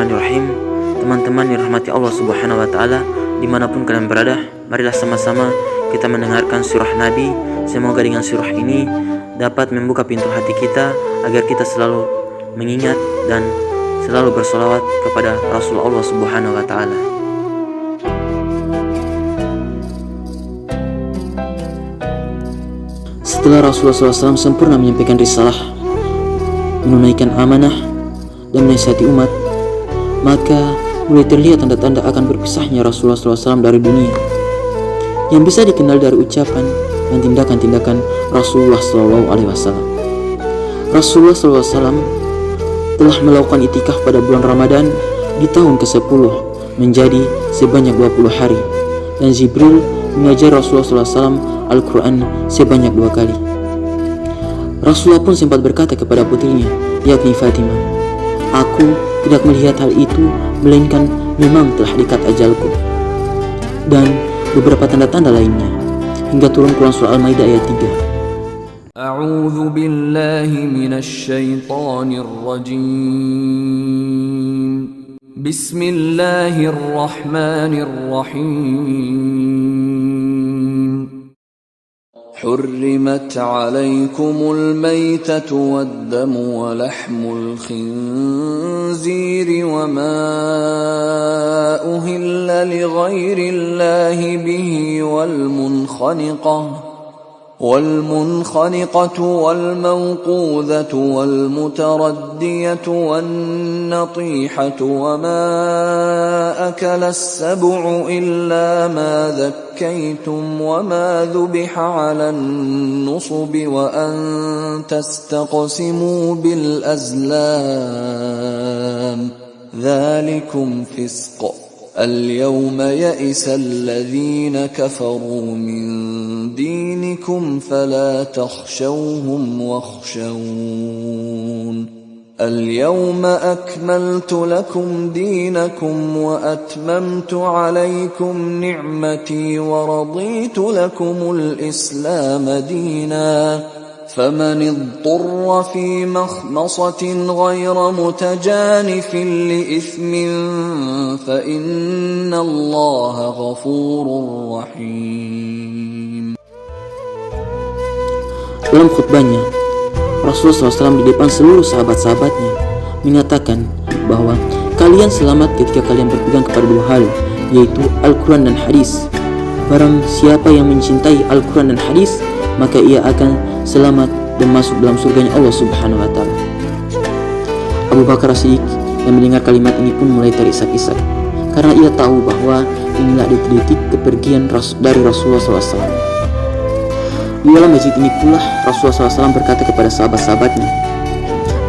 Bismillahirrahmanirrahim. Teman-teman yang dirahmati Allah Subhanahu wa Ta'ala, dimanapun kalian berada, marilah sama-sama kita mendengarkan surah Nabi. Semoga dengan surah ini dapat membuka pintu hati kita agar kita selalu mengingat dan selalu bersolawat kepada Rasulullah Subhanahu wa Ta'ala. Setelah Rasulullah SAW sempurna menyampaikan risalah, menunaikan amanah dan menasihati umat, maka mulai terlihat tanda-tanda akan berpisahnya Rasulullah SAW dari dunia, yang bisa dikenal dari ucapan dan tindakan-tindakan Rasulullah SAW. Rasulullah SAW telah melakukan itikaf pada bulan Ramadan di tahun ke-10 menjadi sebanyak 20 hari, dan Jibril mengajar Rasulullah SAW Al-Quran sebanyak 2 kali. Rasulullah pun sempat berkata kepada putrinya, yakni Fatimah, "Aku tidak melihat hal itu, melainkan memang telah dekat ajalku." Dan beberapa tanda-tanda lainnya, hingga turun Quran surah Al-Maidah ayat 3. A'udzu billahi minasy syaithanir rajim. Bismillahirrahmanirrahim. حرمت عليكم الميتة والدم ولحم الخنزير وما أهل لغير الله به والمنخنقة والموقوذة والمتردية والنطيحة وما أكل السبع إلا ما ذكيتم وما ذبح على النصب وأن تستقسموا بالأزلام ذلكم فسق اليوم يئس الذين كفروا من دينكم فلا تخشوهم واخشون اليوم أكملت لكم دينكم وأتممت عليكم نعمتي ورضيت لكم الإسلام دينا فمن اضطر في مخمصة غير متجانف لإثم فإن الله غفور رحيم. Dalam khutbahnya, Rasulullah SAW di depan seluruh sahabat-sahabatnya mengatakan bahwa kalian selamat ketika kalian berpegang kepada 2 hal, yaitu Al-Quran dan Hadis. Barang siapa yang mencintai Al-Quran dan Hadis, maka ia akan selamat dan masuk dalam surganya Allah Subhanahu wa Ta'ala. Abu Bakar As-Siddiq yang mendengar kalimat ini pun mulai terisak-isak, karena ia tahu bahwa inilah detik-detik kepergian dari Rasulullah SAW. Di dalam masjid ini pula Rasulullah SAW berkata kepada sahabat-sahabatnya,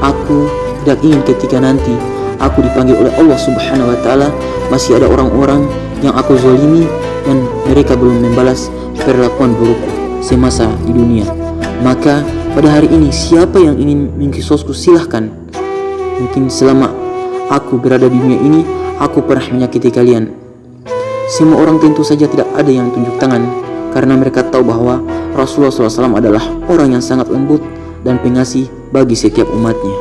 "Aku tidak ingin ketika nanti aku dipanggil oleh Allah Subhanahu wa Ta'ala masih ada orang-orang yang aku zalimi dan mereka belum membalas perlakuan burukku semasa di dunia. Maka pada hari ini siapa yang ingin mengkisosku silahkan. Mungkin selama aku berada di dunia ini aku pernah menyakiti kalian." Semua orang tentu saja tidak ada yang tunjuk tangan, karena mereka tahu bahwa Rasulullah SAW adalah orang yang sangat lembut dan pengasih bagi setiap umatnya.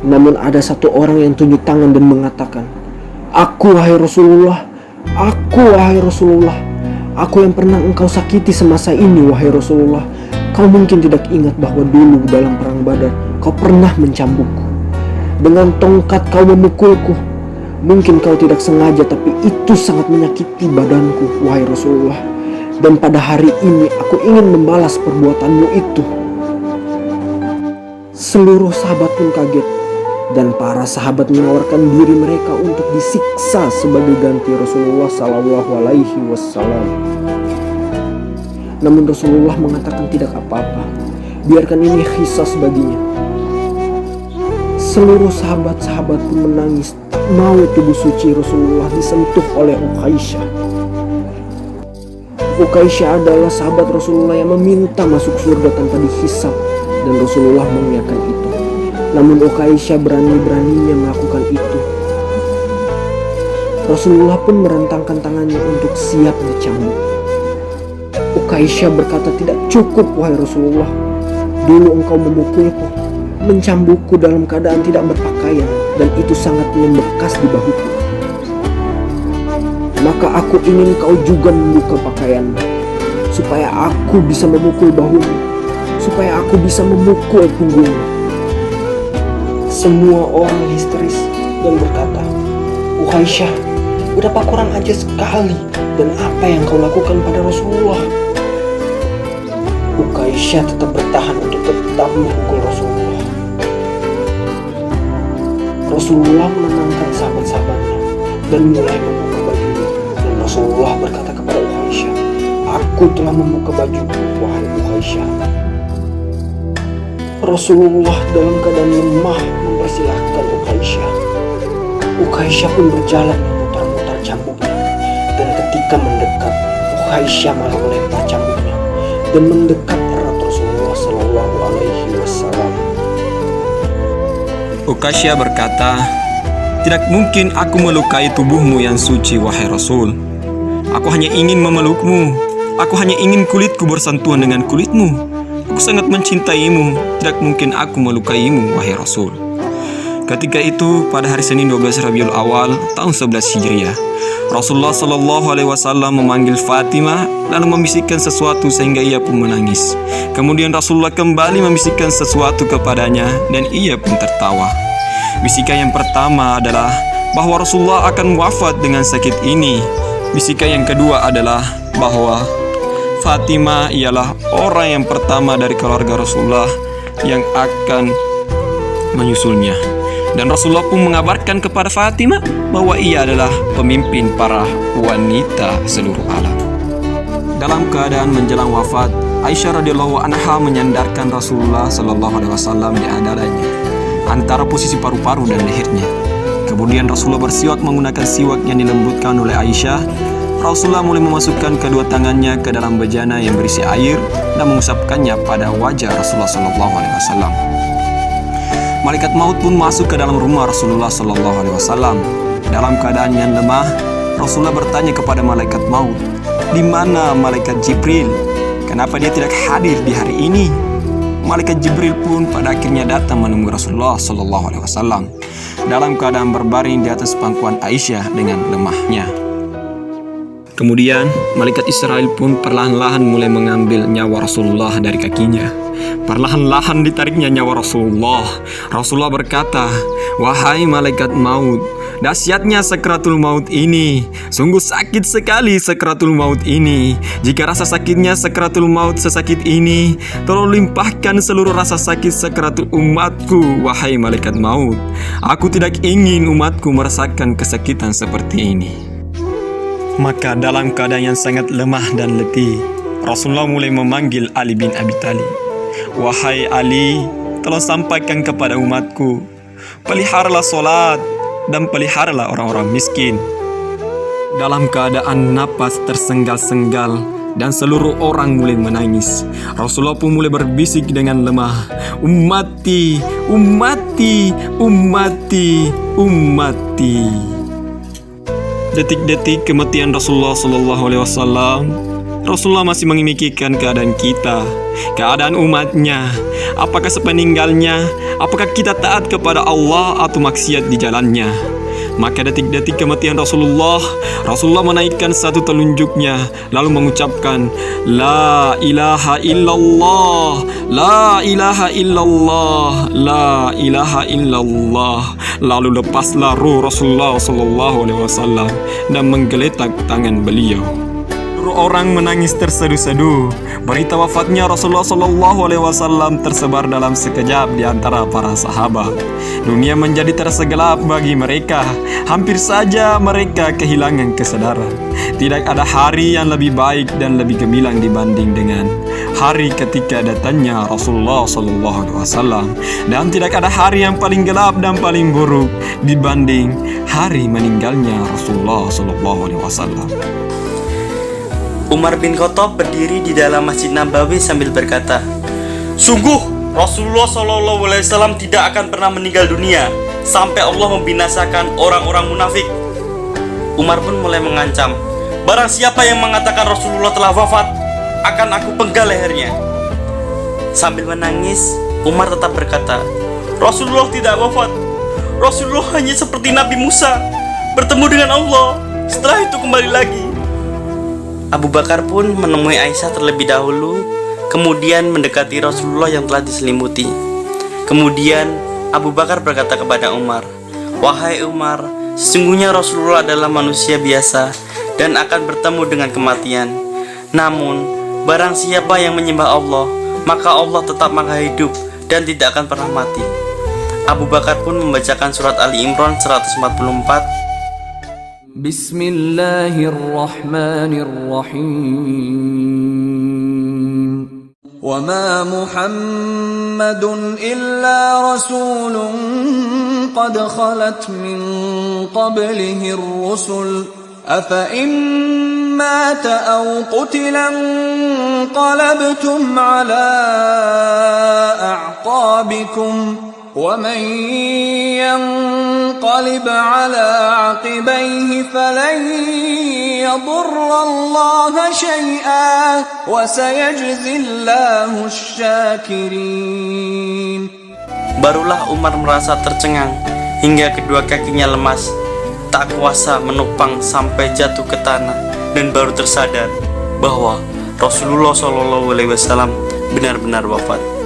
Namun ada satu orang yang tunjuk tangan dan mengatakan, "Aku wahai Rasulullah, aku wahai Rasulullah, aku yang pernah engkau sakiti semasa ini wahai Rasulullah. Kau mungkin tidak ingat bahwa dulu dalam perang Badar kau pernah mencambukku. Dengan tongkat kau memukulku. Mungkin kau tidak sengaja, tapi itu sangat menyakiti badanku wahai Rasulullah. Dan pada hari ini aku ingin membalas perbuatanmu itu." Seluruh sahabat pun kaget, dan para sahabat menawarkan diri mereka untuk disiksa sebagai ganti Rasulullah SAW. Namun Rasulullah mengatakan tidak apa-apa, biarkan ini qisas baginya. Seluruh sahabat-sahabat pun menangis, tak mau tubuh suci Rasulullah disentuh oleh Uqaisyah. Uqaisyah adalah sahabat Rasulullah yang meminta masuk surga tanpa dihisab, dan Rasulullah mengiyakan itu. Namun Uqaisyah berani-beraninya melakukan itu. Rasulullah pun merentangkan tangannya untuk siap dicambuk. Uqaisyah berkata, "Tidak cukup wahai Rasulullah. Dulu engkau memukulku, mencambukku dalam keadaan tidak berpakaian. dan itu sangat membekas di bahuku. Maka aku ingin kau juga membuka pakaianmu, supaya aku bisa memukul bahumu, supaya aku bisa memukul punggungmu. Semua orang histeris dan berkata, Ukaisyah, betapa kurang ajar sekali dan apa yang kau lakukan pada Rasulullah. Ukaisyah tetap bertahan untuk tetap memukul Rasulullah. Rasulullah menenangkan sahabat-sahabatnya dan mulai membuka bajunya. Dan Rasulullah berkata kepada Ukaisyah, aku telah membuka bajuku, wahai Ukaisyah. Rasulullah dalam keadaan lemah mempersilahkan Ukaisyah. Ukaisyah pun berjalan memutar-mutar cambuknya, dan ketika mendekat, Ukaisyah malah melempar cambuknya dan mendekat erat Rasulullah Shallallahu Alaihi Wasallam. Ukaisyah berkata, tidak mungkin aku melukai tubuhmu yang suci, wahai Rasul. Aku hanya ingin memelukmu. Aku hanya ingin kulitku bersentuhan dengan kulitmu. Aku sangat mencintaimu. Tidak mungkin aku melukaimu, wahai Rasul. Ketika itu, pada hari Senin 12 Rabiul Awal tahun 11 Hijriah, Rasulullah Shallallahu Alaihi Wasallam memanggil Fatimah lalu membisikkan sesuatu sehingga ia pun menangis. Kemudian Rasulullah kembali membisikkan sesuatu kepadanya dan ia pun tertawa. Bisikan yang pertama adalah bahwa Rasulullah akan wafat dengan sakit ini. Bisikan yang kedua adalah bahwa Fatimah ialah orang yang pertama dari keluarga Rasulullah yang akan menyusulnya. Dan Rasulullah pun mengabarkan kepada Fatimah bahwa ia adalah pemimpin para wanita seluruh alam. Dalam keadaan menjelang wafat, Aisyah radhiyallahu anha menyandarkan Rasulullah sallallahu alaihi wasallam di dadanya, antara posisi paru-paru dan lehernya. Kemudian Rasulullah bersiwak menggunakan siwak yang dilembutkan oleh Aisyah. Rasulullah mulai memasukkan kedua tangannya ke dalam bejana yang berisi air dan mengusapkannya pada wajah Rasulullah sallallahu alaihi wasallam. Malaikat maut pun masuk ke dalam rumah Rasulullah sallallahu alaihi wasallam. Dalam keadaan yang lemah, Rasulullah bertanya kepada malaikat maut, "Di mana malaikat Jibril? Kenapa dia tidak hadir di hari ini?" Malaikat Jibril pun pada akhirnya datang menemui Rasulullah sallallahu alaihi wasallam dalam keadaan berbaring di atas pangkuan Aisyah dengan lemahnya. Kemudian, malaikat Israel pun perlahan-lahan mulai mengambil nyawa Rasulullah dari kakinya. Perlahan-lahan ditariknya nyawa Rasulullah. Rasulullah berkata, "Wahai malaikat maut, dahsyatnya sakratul maut ini. Sungguh sakit sekali sakratul maut ini. Jika rasa sakitnya sakratul maut sesakit ini, tolong limpahkan seluruh rasa sakit sakratul umatku, wahai malaikat maut. Aku tidak ingin umatku merasakan kesakitan seperti ini." Maka dalam keadaan yang sangat lemah dan letih, Rasulullah mulai memanggil Ali bin Abi Thalib. "Wahai Ali, tolong sampaikan kepada umatku, peliharalah solat dan peliharalah orang-orang miskin." Dalam keadaan napas tersenggal-senggal dan seluruh orang mulai menangis, Rasulullah pun mulai berbisik dengan lemah, "Ummati, ummati, ummati, ummati." Detik-detik kematian Rasulullah sallallahu alaihi wasallam, Rasulullah masih memikirkan keadaan kita, keadaan umatnya. Apakah sepeninggalnya, apakah kita taat kepada Allah atau maksiat di jalannya? Maka detik-detik kematian Rasulullah menaikkan satu telunjuknya lalu mengucapkan, "La ilaha illallah, la ilaha illallah, la ilaha illallah." Lalu lepaslah ruh Rasulullah sallallahu alaihi wasallam dan menggeletak tangan beliau. Orang menangis terseduh-seduh. Berita wafatnya Rasulullah sallallahu alaihi wasallam tersebar dalam sekejap di antara para sahabat. Dunia menjadi tersegelap bagi mereka. Hampir saja mereka kehilangan kesadaran. Tidak ada hari yang lebih baik dan lebih gemilang dibanding dengan hari ketika datangnya Rasulullah sallallahu alaihi wasallam, dan tidak ada hari yang paling gelap dan paling buruk dibanding hari meninggalnya Rasulullah sallallahu alaihi wasallam. Umar bin Khattab berdiri di dalam Masjid Nabawi sambil berkata, "Sungguh Rasulullah SAW tidak akan pernah meninggal dunia sampai Allah membinasakan orang-orang munafik." Umar pun mulai mengancam, "Barang siapa yang mengatakan Rasulullah telah wafat, akan aku penggal lehernya." Sambil menangis, Umar tetap berkata, "Rasulullah tidak wafat. Rasulullah hanya seperti Nabi Musa, bertemu dengan Allah, setelah itu kembali lagi. Abu Bakar pun menemui Aisyah terlebih dahulu, kemudian mendekati Rasulullah yang telah diselimuti. Kemudian Abu Bakar berkata kepada Umar, "Wahai Umar, sesungguhnya Rasulullah adalah manusia biasa dan akan bertemu dengan kematian. Namun, barang siapa yang menyembah Allah, maka Allah tetap maha hidup dan tidak akan pernah mati." Abu Bakar pun membacakan surat Ali Imran 144. Bismillahirrahmanirrahim. وما محمد إلا رسول قد خلت من قبله الرسل أفإن مات أو قتل انقلبتم على أعقابكم ومن ينقلب على عقبيه فلن يضر الله شيئا وسيجزي الله الشاكرين. Barulah Umar merasa tercengang hingga kedua kakinya lemas, tak kuasa menopang sampai jatuh ke tanah, dan baru tersadar bahwa Rasulullah SAW benar-benar wafat.